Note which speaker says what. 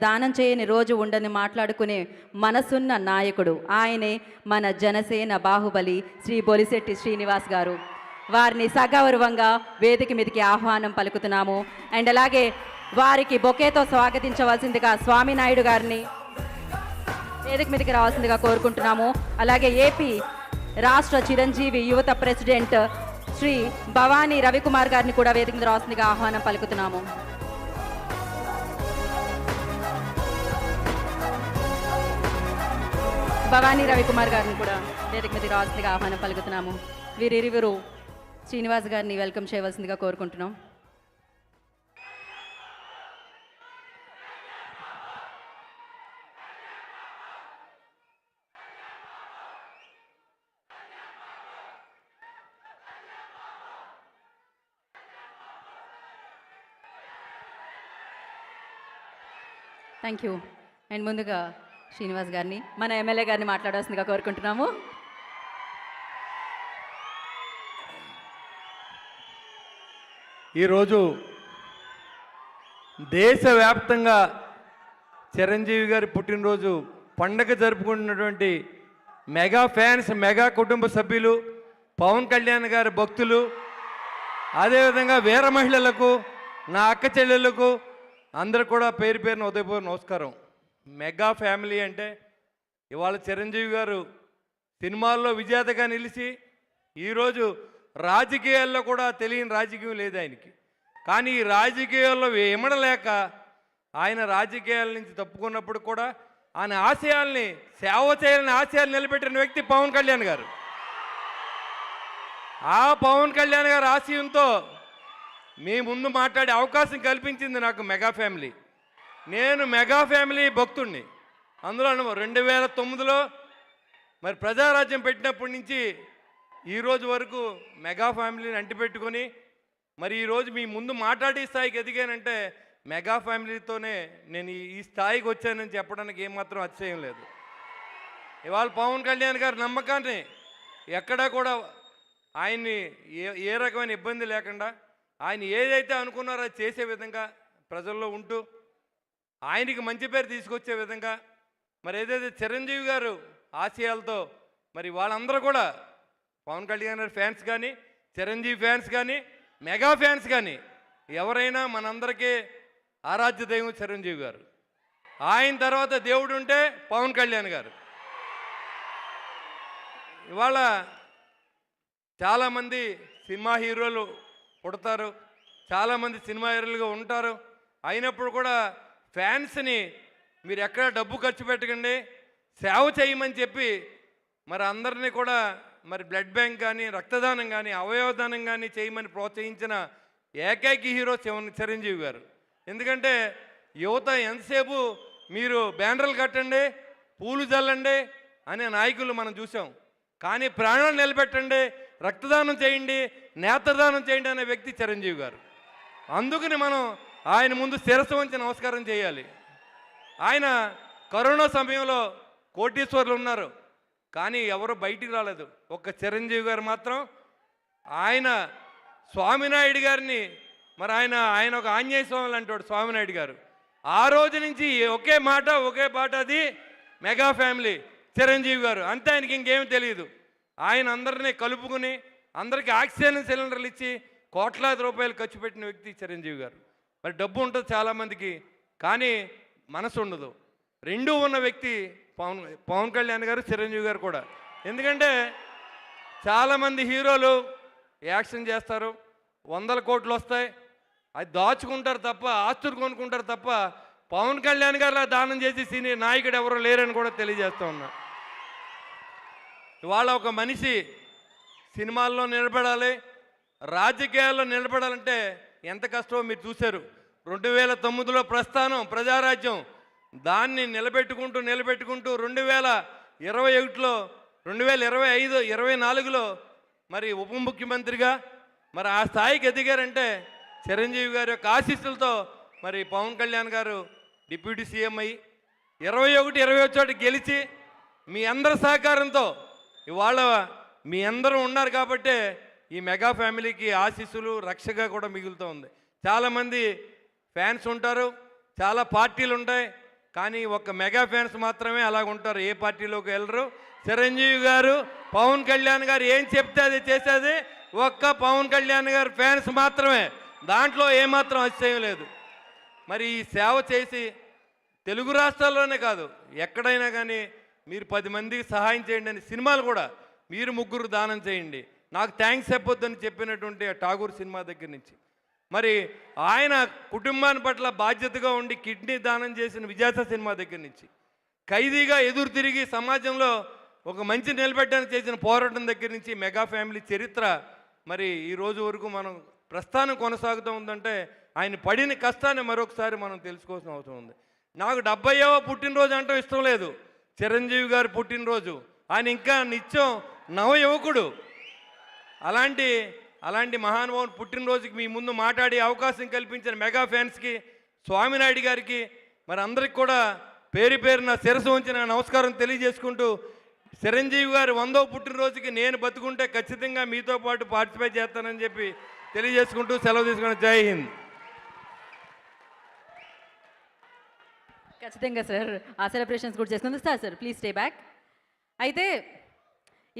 Speaker 1: దానం చేయని రోజు ఉండని మాట్లాడుకునే మనసున్న నాయకుడు ఆయనే మన జనసేన బాహుబలి శ్రీ బొలిశెట్టి శ్రీనివాస్ గారు. వారిని సగౌరవంగా వేదిక మీదకి ఆహ్వానం పలుకుతున్నాము. అండ్ అలాగే వారికి బొకేతో స్వాగతించవలసిందిగా స్వామినాయుడు గారిని వేదిక మీదకి రావాల్సిందిగా కోరుకుంటున్నాము. అలాగే ఏపీ రాష్ట్ర చిరంజీవి యువత ప్రెసిడెంట్ శ్రీ భవానీ రవికుమార్ గారిని కూడా వేదిక మీద రావాల్సిందిగా ఆహ్వానం పలుకుతున్నాము. భవానీ రవికుమార్ గారిని కూడా వేదిక మీద రావాల్సిందిగా ఆహ్వానం పలుకుతున్నాము. వీరిరువురు శ్రీనివాస్ గారిని వెల్కమ్ చేయవలసిందిగా కోరుకుంటున్నాం. Thank you. అండ్ ముందుగా శ్రీనివాస్ గారిని మన ఎమ్మెల్యే గారిని మాట్లాడాల్సిందిగా కోరుకుంటున్నాము.
Speaker 2: ఈరోజు దేశవ్యాప్తంగా చిరంజీవి గారి పుట్టినరోజు పండగ జరుపుకుంటున్నటువంటి మెగా ఫ్యాన్స్, మెగా కుటుంబ సభ్యులు, పవన్ కళ్యాణ్ గారి భక్తులు, అదేవిధంగా వీర మహిళలకు, నా అక్క చెల్లెళ్ళకు అందరూ కూడా పేరు పేరున ఉదయపూర్వ నమస్కారం. మెగా ఫ్యామిలీ అంటే ఇవాళ చిరంజీవి గారు సినిమాల్లో విజేతగా నిలిచి ఈరోజు రాజకీయాల్లో కూడా తెలియని రాజకీయం లేదు ఆయనకి. కానీ ఈ రాజకీయాల్లో ఇమడలేక ఆయన రాజకీయాల నుంచి తప్పుకున్నప్పుడు కూడా ఆయన ఆశయాల్ని, సేవ చేయాలని ఆశయాలు నిలబెట్టిన వ్యక్తి పవన్ కళ్యాణ్ గారు. ఆ పవన్ కళ్యాణ్ గారి ఆశయంతో మీ ముందు మాట్లాడే అవకాశం కల్పించింది నాకు మెగా ఫ్యామిలీ. నేను మెగా ఫ్యామిలీ భక్తుడిని. అందులో 2009లో మరి ప్రజారాజ్యం పెట్టినప్పటి నుంచి ఈరోజు వరకు మెగా ఫ్యామిలీని అంటిపెట్టుకొని మరి ఈరోజు మీ ముందు మాట్లాడే స్థాయికి ఎదిగానంటే మెగా ఫ్యామిలీతోనే నేను ఈ స్థాయికి వచ్చానని చెప్పడానికి ఏమాత్రం అతిశయం లేదు. ఇవాళ పవన్ కళ్యాణ్ గారి నమ్మకాన్ని ఎక్కడా కూడా ఆయన్ని ఏ రకమైన ఇబ్బంది లేకుండా ఆయన ఏదైతే అనుకున్నారో అది చేసే విధంగా ప్రజల్లో ఉంటూ ఆయనకి మంచి పేరు తీసుకొచ్చే విధంగా మరి ఏదైతే చిరంజీవి గారు ఆశయాలతో మరి వాళ్ళందరూ కూడా పవన్ కళ్యాణ్ గారి ఫ్యాన్స్ కానీ, చిరంజీవి ఫ్యాన్స్ కానీ, మెగా ఫ్యాన్స్ కానీ ఎవరైనా మనందరికీ ఆరాధ్య దైవం చిరంజీవి గారు. ఆయన తర్వాత దేవుడు ఉంటే పవన్ కళ్యాణ్ గారు. ఇవాళ చాలామంది సినిమా హీరోలు పుడతారు, చాలామంది సినిమా హీరోలుగా ఉంటారు. అయినప్పుడు కూడా ఫ్యాన్స్ని మీరు ఎక్కడ డబ్బు ఖర్చు పెట్టకండి, సేవ చేయమని చెప్పి మరి అందరినీ కూడా మరి బ్లడ్ బ్యాంక్ కానీ, రక్తదానం కానీ, అవయవదానం కానీ చేయమని ప్రోత్సహించిన ఏకైక హీరో చిరంజీవి గారు. ఎందుకంటే యువత ఎంతసేపు మీరు బ్యానర్లు కట్టండి, పూలు చల్లండి అనే నాయకులు మనం చూసాం. కానీ ప్రాణాలు నిలబెట్టండి, రక్తదానం చేయండి, నేత్రదానం చేయండి అనే వ్యక్తి చిరంజీవి గారు. అందుకని మనం ఆయన ముందు శిరస్సు వంచి నమస్కారం చేయాలి. ఆయన కరోనా సమయంలో కోటీశ్వర్లు ఉన్నారు, కానీ ఎవరు బయటికి రాలేదు. ఒక్క చిరంజీవి గారు మాత్రం ఆయన స్వామినాయుడు గారిని మరి ఆయన ఒక ఆంజనేయ స్వామి అంటాడు స్వామినాయుడు గారు. ఆ రోజు నుంచి ఒకే మాట ఒకే పాట, అది మెగా ఫ్యామిలీ చిరంజీవి గారు. అంతే, ఆయనకి ఇంకేమీ తెలియదు. ఆయన అందరినీ కలుపుకుని అందరికీ ఆక్సిజన్ సిలిండర్లు ఇచ్చి కోట్లాది రూపాయలు ఖర్చు పెట్టిన వ్యక్తి చిరంజీవి గారు. మరి డబ్బు ఉంటుంది చాలామందికి, కానీ మనసు ఉండదు. రెండూ ఉన్న వ్యక్తి పవన్ కళ్యాణ్ గారు, చిరంజీవి గారు కూడా. ఎందుకంటే చాలామంది హీరోలు యాక్షన్ చేస్తారు, 100 కోట్లు వస్తాయి, అది దాచుకుంటారు తప్ప, ఆస్తులు కొనుక్కుంటారు తప్ప పవన్ కళ్యాణ్ గారు దానం చేసి సినీ నాయకుడు ఎవరో లేరని కూడా తెలియజేస్తూ ఉన్నా. ఇవాళ ఒక మనిషి సినిమాల్లో నిలబడాలి, రాజకీయాల్లో నిలబడాలంటే ఎంత కష్టమో మీరు చూశారు. 2009లో ప్రస్థానం ప్రజారాజ్యం, దాన్ని నిలబెట్టుకుంటూ 2021లో 2025, 24లో మరి ఉప ముఖ్యమంత్రిగా మరి ఆ స్థాయికి ఎదిగారంటే చిరంజీవి గారి యొక్క ఆశీస్సులతో. మరి పవన్ కళ్యాణ్ గారు డిప్యూటీ సీఎం అయ్యి 21, 21 గెలిచి మీ అందరి సహకారంతో ఇవాళ మీ అందరూ ఉన్నారు కాబట్టే ఈ మెగా ఫ్యామిలీకి ఆశీస్సులు రక్షగా కూడా మిగులుతూ ఉంది. చాలామంది ఫ్యాన్స్ ఉంటారు, చాలా పార్టీలు ఉంటాయి, కానీ ఒక్క మెగా ఫ్యాన్స్ మాత్రమే అలాగ ఉంటారు, ఏ పార్టీలోకి వెళ్ళరు. చిరంజీవి గారు, పవన్ కళ్యాణ్ గారు ఏం చెప్తే అది చేసేది ఒక్క పవన్ కళ్యాణ్ గారు ఫ్యాన్స్ మాత్రమే, దాంట్లో ఏమాత్రం అతిశయం లేదు. మరి ఈ సేవ చేసి తెలుగు రాష్ట్రాల్లోనే కాదు ఎక్కడైనా కానీ మీరు 10 మందికి సహాయం చేయండి అని సినిమాలు కూడా మీరు 3 దానం చేయండి, నాకు థ్యాంక్స్ చెప్పొద్దని చెప్పినటువంటి ఆ ఠాగూర్ సినిమా దగ్గర నుంచి, మరి ఆయన కుటుంబాన్ని పట్ల బాధ్యతగా ఉండి కిడ్నీ దానం చేసిన విజేత సినిమా దగ్గర నుంచి, ఖైదీగా ఎదురు తిరిగి సమాజంలో ఒక మంచి నిలబెట్టడానికి చేసిన పోరాటం దగ్గర నుంచి మెగా ఫ్యామిలీ చరిత్ర మరి ఈ రోజు వరకు మనం ప్రస్థానం కొనసాగుతూ ఉందంటే ఆయన పడిన కష్టాన్ని మరొకసారి మనం తెలుసుకోవాల్సిన అవసరం ఉంది. నాకు 70వ పుట్టినరోజు అంటూ ఇష్టం లేదు, చిరంజీవి గారి పుట్టినరోజు, ఆయన ఇంకా నిత్యం నవయువకుడు. అలాంటి మహానుభావుని పుట్టినరోజుకి మీ ముందు మాట్లాడే అవకాశం కల్పించిన మెగా ఫ్యాన్స్కి, స్వామినాయుడు గారికి, మరి అందరికి కూడా పేరు పేరున శిరస్సు ఉంచి నా నమస్కారం తెలియజేసుకుంటూ, చిరంజీవి గారు 100వ పుట్టినరోజుకి నేను బతుకుంటే ఖచ్చితంగా మీతో పాటు పార్టిసిపేట్ చేస్తానని చెప్పి తెలియజేసుకుంటూ సెలవు తీసుకుని జై హింద్.
Speaker 1: ఖచ్చితంగా సార్, ఆ సెలబ్రేషన్స్ కూడా చేసుకుంది. Sir please stay back. అయితే